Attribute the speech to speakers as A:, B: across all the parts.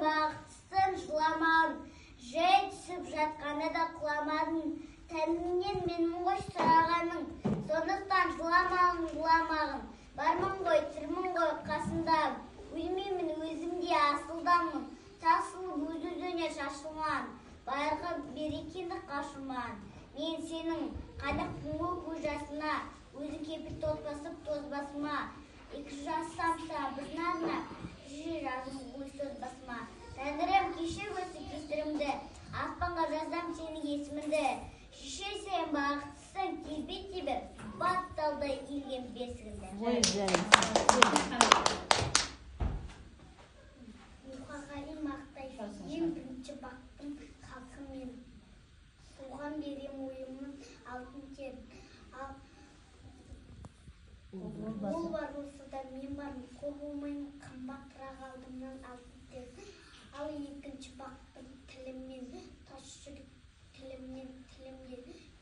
A: бақытсың, жыламадың. Жай түсіп жатқанда да құламадың. Тәніңнен менің ғой сұрағаның. Сондықтан жыламағын. Бармын ғой, тұрмын ғой қасында. Өлмеймін, өзімде асылданмын. Тасылып өз-өзіне шашылған. Байырғы берекенді қашылмаған. Мен сенің қадақпын ғой көз жасына. Өзі кепіл тозбасып тозбасыма. Екі жасамса біздің адына. Жер жазым ғой сөз басыма. Тәңірім кеше өсі кестірімді. Аспанға жаздам сені есіміңді. Шеше сен бақытсың, тербе-тербе, батталдай келген бесігіңді. Мұқағали Мақтаев, ең бірінші бақтым халқым мен. Соған берем ойымның алтын терін. Ол бар болса да мен бармын, қол болмаймын, қымбатырақ алдымнан алтын терін. Ал екінші бақтым тіліммен, тас жүрек тілімнен,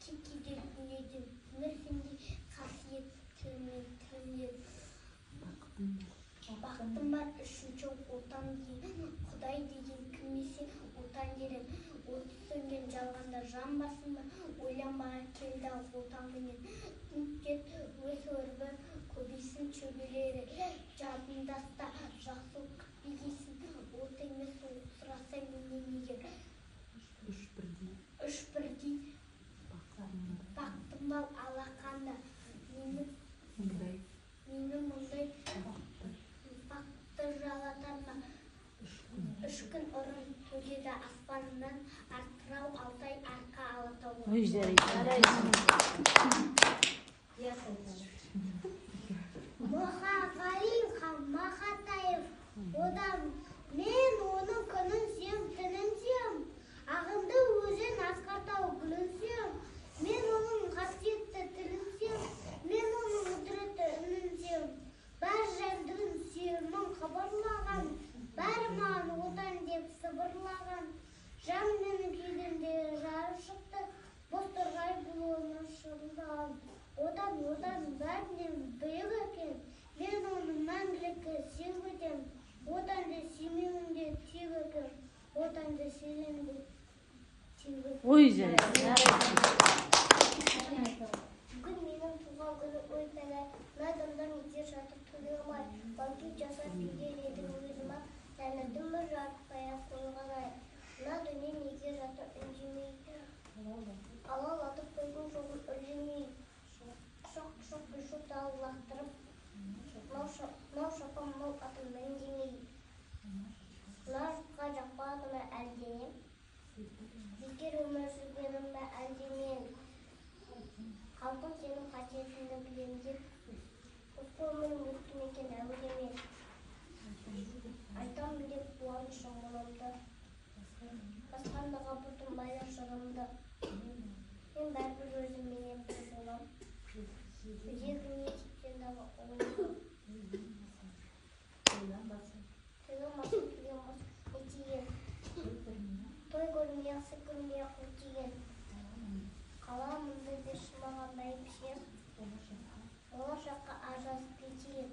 A: кекеде дүниеден, өмірсіндей қасиет тілімнен. Бақтым бар үшінші отан деген, Құдай деген кіммесе отан дерен. Оты сөнген жалғанда жан басын ба, ойланбаға келді отанменен. Үміт өз өрбі, көбейсін чөбелері, жадындаста жақсы күтпегейсін. От емес сұрасай менен егер. Үш бірдей бақтым бал алақанда. Мені мұндай бақты жалатарма. Үш күн ұрын төледі аспанынан, артырау алтай арқа алатауы. Мұқағали Мақатаев, одан мен оның күнін сем, түнін сем. Ағынды өзен асқартау гүлін сем. Мен оның қасиетті тілін сем. Мен оның құдіретті үнін сем. Бар жәндігін сүйемін қабырлаған. Бәрі маған отан деп сыбырлаған. Жан менің күйденде жарып шықты. Бос тұрғай бұл оны шырылдаған. Отан бәрінен бүйік екен. Мен оны мәңгілікке сүйіп етем. Отанды сүймеуін де түйіп екен. Отанды сүйген де түйіп екен. Бүгін менің туған күні ой-пәлі. Надамдан ете жатып төлемай. Банкет жасап берер едім өзім ақ. Тәңірдің бір жарықпай қойған ай. Мына дүние неге жатыр үндемей. Алалатып қойдың жоғын үрлемей. Шоқ бүйшоқты лақтырып. Мау шапам мау атым мәндемей. Мына жұққа жақпадым әлденем. Бекер өмір сүргенім бә әлденен. Халқым сенің қасиетіңді білем деп. Осы өмірім өттім екен әуремен. Айтам білек қуанышым мұнымды. Басқандаға бұтым байлар жырымды. Мен бәрбір өзіменен бір болам. Өзегіне типтен дағы ұлымды. Тыйылмасын түйеміз етеген. Той көрмей ақсы көрмей ақ өтеген. Қаламынды бір шымаған бәйбіше. Болашаққа ажасып кетейін.